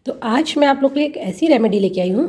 तो आज मैं आप लोग के लिए एक ऐसी रेमेडी लेके आई हूँ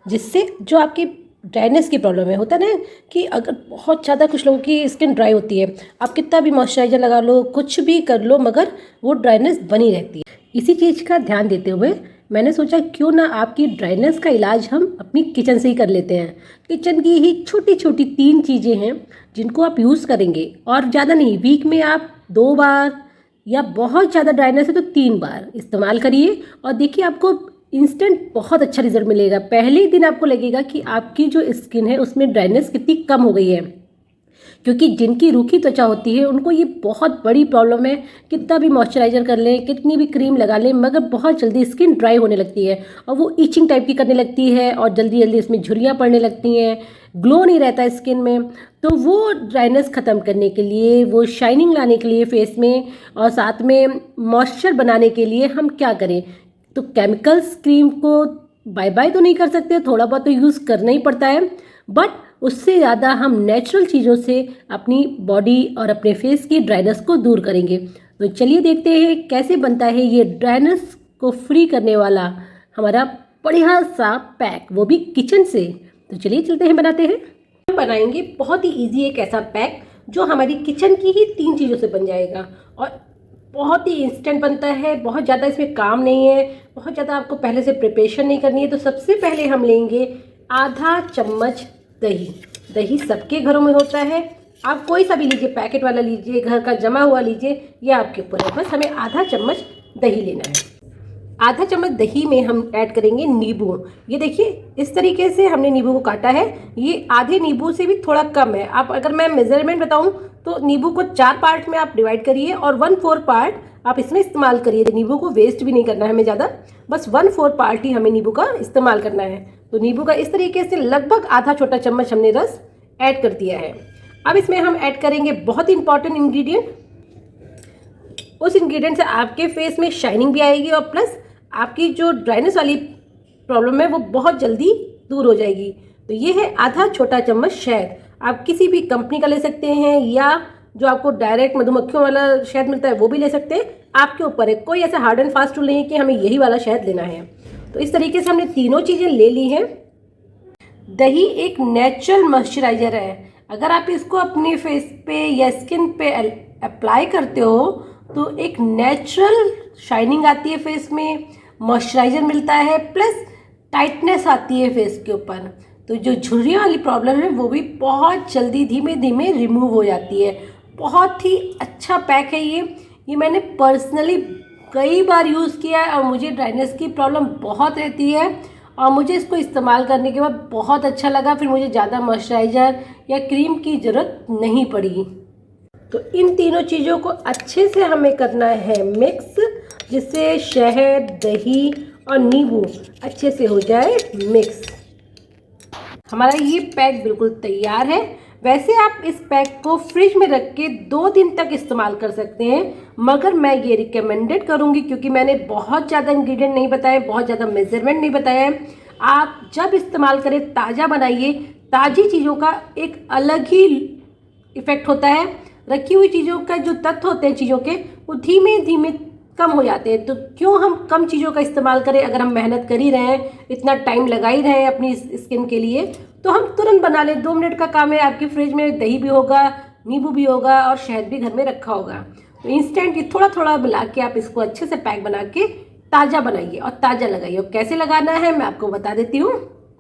जिससे जो आपकी ड्राइनेस की प्रॉब्लम है, होता है ना कि अगर बहुत ज़्यादा कुछ लोगों की स्किन ड्राई होती है, आप कितना भी मॉइस्चराइजर लगा लो, कुछ भी कर लो, मगर वो ड्राइनेस बनी रहती है। इसी चीज़ का ध्यान देते हुए मैंने सोचा क्यों ना आपकी ड्राइनेस का इलाज हम अपनी किचन से ही कर लेते हैं। किचन की ही छोटी छोटी 3 चीज़ें हैं जिनको आप यूज़ करेंगे, और ज़्यादा नहीं, वीक में आप 2 बार या बहुत ज़्यादा ड्राइनेस है तो 3 बार इस्तेमाल करिए और देखिए आपको इंस्टेंट बहुत अच्छा रिजल्ट मिलेगा। पहले ही दिन आपको लगेगा कि आपकी जो स्किन है उसमें ड्राइनेस कितनी कम हो गई है, क्योंकि जिनकी रूखी त्वचा होती है उनको ये बहुत बड़ी प्रॉब्लम है। कितना भी मॉइस्चराइजर कर लें, कितनी भी क्रीम लगा लें, मगर बहुत जल्दी स्किन ड्राई होने लगती है और वो ईचिंग टाइप की करने लगती है और जल्दी जल्दी इसमें झुर्रियाँ पड़ने लगती हैं, ग्लो नहीं रहता स्किन में। तो वो ड्राइनेस ख़त्म करने के लिए, वो शाइनिंग लाने के लिए फेस में, और साथ में मॉइस्चर बनाने के लिए हम क्या करें? तो केमिकल्स क्रीम को बाय बाय तो नहीं कर सकते, थोड़ा बहुत तो यूज़ करना ही पड़ता है, बट उससे ज़्यादा हम नेचुरल चीज़ों से अपनी बॉडी और अपने फेस की ड्राइनेस को दूर करेंगे। तो चलिए देखते हैं कैसे बनता है ये ड्राइनेस को फ्री करने वाला हमारा बढ़िया सा पैक, वो भी किचन से। तो चलिए चलते हैं, बनाते हैं। हम बनाएंगे बहुत ही इजी एक ऐसा पैक जो हमारी किचन की ही 3 चीज़ों से बन जाएगा और बहुत ही इंस्टेंट बनता है। बहुत ज़्यादा इसमें काम नहीं है, बहुत ज़्यादा आपको पहले से प्रिपरेशन नहीं करनी है। तो सबसे पहले हम लेंगे आधा चम्मच दही। दही सबके घरों में होता है, आप कोई सा भी लीजिए, पैकेट वाला लीजिए, घर का जमा हुआ लीजिए, ये आपके ऊपर है। बस हमें आधा चम्मच दही लेना है। आधा चम्मच दही में हम ऐड करेंगे नींबू। ये देखिए इस तरीके से हमने नींबू को काटा है, ये आधे नींबू से भी थोड़ा कम है। आप अगर मैं मेजरमेंट बताऊं तो नींबू को 4 पार्ट में आप डिवाइड करिए और 1/4 पार्ट आप इसमें इस्तेमाल करिए। नींबू को वेस्ट भी नहीं करना है हमें ज़्यादा, बस 1/4 पार्ट ही हमें नींबू का इस्तेमाल करना है। तो नींबू का इस तरीके से लगभग आधा छोटा चम्मच हमने रस ऐड कर दिया है। अब इसमें हम ऐड करेंगे बहुत ही इंपॉर्टेंट इंग्रेडिएंट। उस इंग्रेडिएंट से आपके फेस में शाइनिंग भी आएगी और प्लस आपकी जो ड्राइनेस वाली प्रॉब्लम है वो बहुत जल्दी दूर हो जाएगी। तो ये है आधा छोटा चम्मच शहद। आप किसी भी कंपनी का ले सकते हैं या जो आपको डायरेक्ट मधुमक्खियों वाला शहद मिलता है वो भी ले सकते हैं, आपके ऊपर है। कोई ऐसा हार्ड एंड फास्ट रूल नहीं है कि हमें यही वाला शहद लेना है। तो इस तरीके से हमने तीनों चीज़ें ले ली हैं। दही एक नेचुरल मॉइस्चराइजर है, अगर आप इसको अपने फेस पे या स्किन पे अप्लाई करते हो तो एक नेचुरल शाइनिंग आती है फेस में, मॉइस्चराइजर मिलता है, प्लस टाइटनेस आती है फेस के ऊपर। तो जो झुर्रियों वाली प्रॉब्लम है वो भी बहुत जल्दी धीमे धीमे रिमूव हो जाती है। बहुत ही अच्छा पैक है ये मैंने पर्सनली कई बार यूज़ किया है और मुझे ड्राइनेस की प्रॉब्लम बहुत रहती है और मुझे इसको इस्तेमाल करने के बाद बहुत अच्छा लगा। फिर मुझे ज़्यादा मॉइस्चराइज़र या क्रीम की ज़रूरत नहीं पड़ी। तो इन तीनों चीज़ों को अच्छे से हमें करना है मिक्स, जिससे शहद, दही और नींबू अच्छे से हो जाए मिक्स। हमारा ये पैक बिल्कुल तैयार है। वैसे आप इस पैक को फ्रिज में रख के 2 दिन तक इस्तेमाल कर सकते हैं, मगर मैं ये रिकमेंडेड करूँगी क्योंकि मैंने बहुत ज़्यादा इंग्रेडिएंट नहीं बताए, बहुत ज़्यादा मेजरमेंट नहीं बताया है। आप जब इस्तेमाल करें ताज़ा बनाइए। ताज़ी चीज़ों का एक अलग ही इफ़ेक्ट होता है, रखी हुई चीज़ों का जो तत्व होते हैं चीज़ों के वो धीमे धीमे कम हो जाते हैं। तो क्यों हम कम चीज़ों का इस्तेमाल करें? अगर हम मेहनत कर ही रहे हैं, इतना टाइम लगा ही रहे हैं अपनी स्किन के लिए, तो हम तुरंत बना लें। 2 मिनट का काम है। आपकी फ्रिज में दही भी होगा, नींबू भी होगा और शहद भी घर में रखा होगा। तो इंस्टेंट थोड़ा थोड़ा मिला के आप इसको अच्छे से पैक बना के ताज़ा बनाइए और ताज़ा लगाइए। और कैसे लगाना है मैं आपको बता देती हूँ।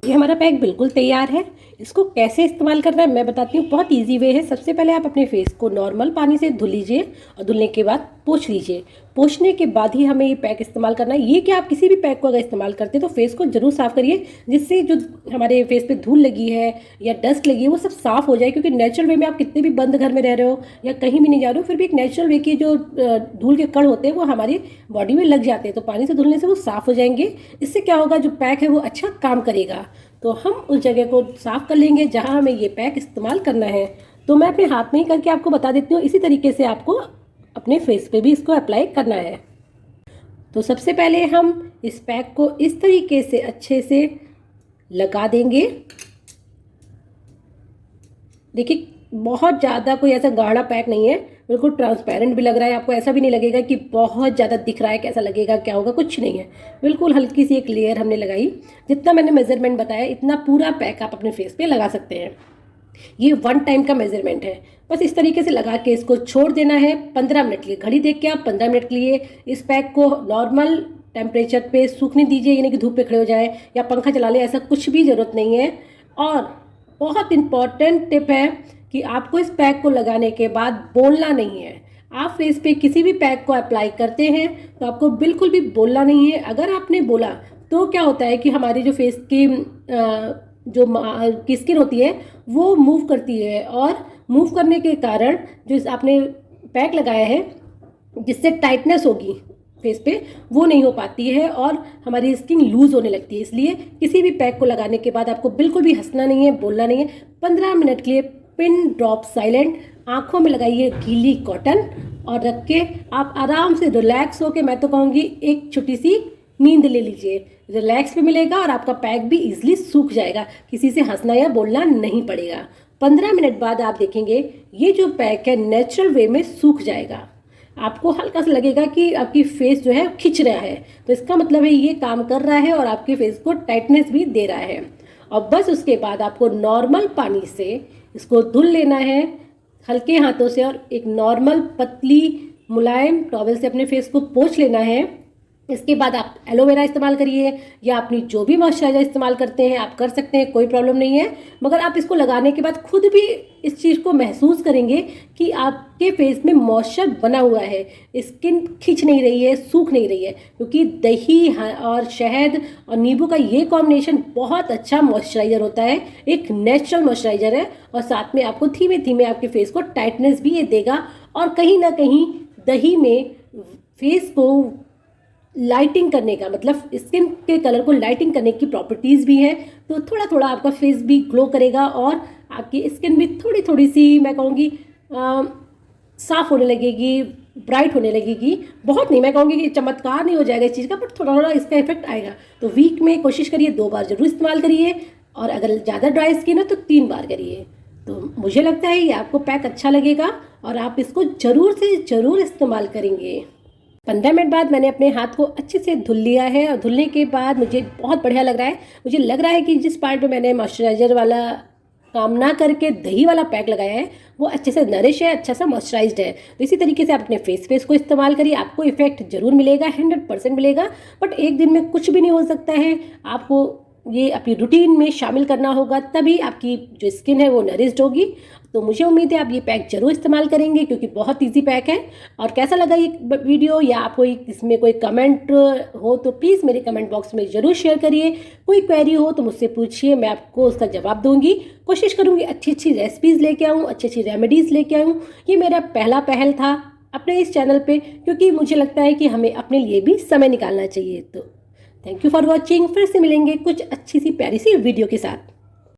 ये हमारा पैक बिल्कुल तैयार है। इसको कैसे इस्तेमाल करना है मैं बताती हूँ। बहुत इजी वे है। सबसे पहले आप अपने फेस को नॉर्मल पानी से धुल लीजिए और धुलने के बाद पोंछ लीजिए। पोंछने के बाद ही हमें ये पैक इस्तेमाल करना है। ये कि आप किसी भी पैक को अगर इस्तेमाल करते हैं तो फेस को जरूर साफ़ करिए, जिससे जो हमारे फेस पे धूल लगी है या डस्ट लगी है वो सब साफ़ हो जाए। क्योंकि नेचुरल वे में आप कितने भी बंद घर में रह रहे हो या कहीं भी नहीं जा रहे हो, फिर भी एक नेचुरल वे की जो धूल के कण होते हैं वो हमारी बॉडी में लग जाते हैं। तो पानी से धुलने से वो साफ़ हो जाएंगे। इससे क्या होगा, जो पैक है वो अच्छा काम करेगा। तो हम उस जगह को साफ़ कर लेंगे जहाँ हमें ये पैक इस्तेमाल करना है। तो मैं अपने हाथ में ही करके आपको बता देती हूँ। इसी तरीके से आपको अपने फेस पे भी इसको अप्लाई करना है। तो सबसे पहले हम इस पैक को इस तरीके से अच्छे से लगा देंगे। देखिए बहुत ज़्यादा कोई ऐसा गाढ़ा पैक नहीं है, बिल्कुल ट्रांसपेरेंट भी लग रहा है, आपको ऐसा भी नहीं लगेगा कि बहुत ज़्यादा दिख रहा है, कैसा लगेगा क्या होगा, कुछ नहीं है। बिल्कुल हल्की सी एक लेयर हमने लगाई, जितना मैंने मेजरमेंट बताया इतना पूरा पैक आप अपने फेस पे लगा सकते हैं। ये 1 टाइम का मेजरमेंट है। बस इस तरीके से लगा के इसको छोड़ देना है 15 मिनट के लिए। घड़ी देख के आप 15 मिनट के लिए इस पैक को नॉर्मल टेम्परेचर पे सूखने दीजिए, यानी कि धूप पे खड़े हो जाए या पंखा चला ले, ऐसा कुछ भी ज़रूरत नहीं है। और बहुत इंपॉर्टेंट टिप है कि आपको इस पैक को लगाने के बाद बोलना नहीं है। आप फेस पे किसी भी पैक को अप्लाई करते हैं तो आपको बिल्कुल भी बोलना नहीं है। अगर आपने बोला तो क्या होता है कि हमारी जो फेस की की स्किन होती है वो मूव करती है, और मूव करने के कारण जो आपने पैक लगाया है जिससे टाइटनेस होगी फेस पे वो नहीं हो पाती है और हमारी स्किन लूज होने लगती है। इसलिए किसी भी पैक को लगाने के बाद आपको बिल्कुल भी हंसना नहीं है, बोलना नहीं है। 15 मिनट के लिए पिन ड्रॉप साइलेंट, आंखों में लगाइए गीली कॉटन और रख के आप आराम से रिलैक्स होके, मैं तो कहूँगी एक छोटी सी नींद ले लीजिए। रिलैक्स भी मिलेगा और आपका पैक भी इजीली सूख जाएगा, किसी से हंसना या बोलना नहीं पड़ेगा। 15 मिनट बाद आप देखेंगे ये जो पैक है नेचुरल वे में सूख जाएगा। आपको हल्का सा लगेगा कि आपकी फेस जो है खिंच रहा है, तो इसका मतलब है ये काम कर रहा है और आपके फेस को टाइटनेस भी दे रहा है। और बस उसके बाद आपको नॉर्मल पानी से इसको धुल लेना है हल्के हाथों से, और एक नॉर्मल पतली मुलायम टॉवल से अपने फेस को पोंछ लेना है। इसके बाद आप एलोवेरा इस्तेमाल करिए या अपनी जो भी मॉइस्चराइजर इस्तेमाल करते हैं आप कर सकते हैं, कोई प्रॉब्लम नहीं है। मगर आप इसको लगाने के बाद खुद भी इस चीज़ को महसूस करेंगे कि आपके फेस में मॉइस्चर बना हुआ है, स्किन खिंच नहीं रही है, सूख नहीं रही है, क्योंकि दही और शहद और नींबू का ये कॉम्बिनेशन बहुत अच्छा मॉइस्चराइजर होता है, एक नेचुरल मॉइस्चराइजर है। और साथ में आपको धीमे धीमे आपके फेस को टाइटनेस भी ये देगा। और कहीं ना कहीं दही में फेस को लाइटिंग करने का, मतलब स्किन के कलर को लाइटिंग करने की प्रॉपर्टीज़ भी है, तो थोड़ा थोड़ा आपका फेस भी ग्लो करेगा और आपकी स्किन भी थोड़ी थोड़ी सी मैं कहूँगी साफ होने लगेगी, ब्राइट होने लगेगी। बहुत नहीं, मैं कहूँगी कि चमत्कार नहीं हो जाएगा इस चीज़ का, बट थोड़ा थोड़ा इसका इफेक्ट आएगा। तो वीक में कोशिश करिए 2 बार जरूर इस्तेमाल करिए, और अगर ज़्यादा ड्राई स्किन है तो 3 बार करिए। तो मुझे लगता है ये आपको पैक अच्छा लगेगा और आप इसको ज़रूर से ज़रूर इस्तेमाल करेंगे। 15 मिनट बाद मैंने अपने हाथ को अच्छे से धुल लिया है, और धुलने के बाद मुझे बहुत बढ़िया लग रहा है। मुझे लग रहा है कि जिस पार्ट में मैंने मॉइस्चराइजर वाला काम ना करके दही वाला पैक लगाया है वो अच्छे से नरिश है, अच्छा सा मॉइस्चराइज्ड है। तो इसी तरीके से आप अपने फेस को इस्तेमाल करिए, आपको इफेक्ट जरूर मिलेगा, 100% मिलेगा। बट एक दिन में कुछ भी नहीं हो सकता है, आपको ये अपनी रूटीन में शामिल करना होगा, तभी आपकी जो स्किन है वो नरिश्ड होगी। तो मुझे उम्मीद है आप ये पैक जरूर इस्तेमाल करेंगे, क्योंकि बहुत इजी पैक है। और कैसा लगा ये वीडियो, या आपको इसमें कोई कमेंट हो तो प्लीज़ मेरे कमेंट बॉक्स में ज़रूर शेयर करिए। कोई क्वेरी हो तो मुझसे पूछिए, मैं आपको उसका जवाब दूंगी। कोशिश करूँगी अच्छी अच्छी रेसिपीज़ लेके आऊँ, अच्छी अच्छी रेमेडीज़ लेके आऊँ। ये मेरा पहला पहल था अपने इस चैनल पर, क्योंकि मुझे लगता है कि हमें अपने लिए भी समय निकालना चाहिए। तो थैंक यू फॉर वॉचिंग। फिर से मिलेंगे कुछ अच्छी सी प्यारी सी वीडियो के साथ।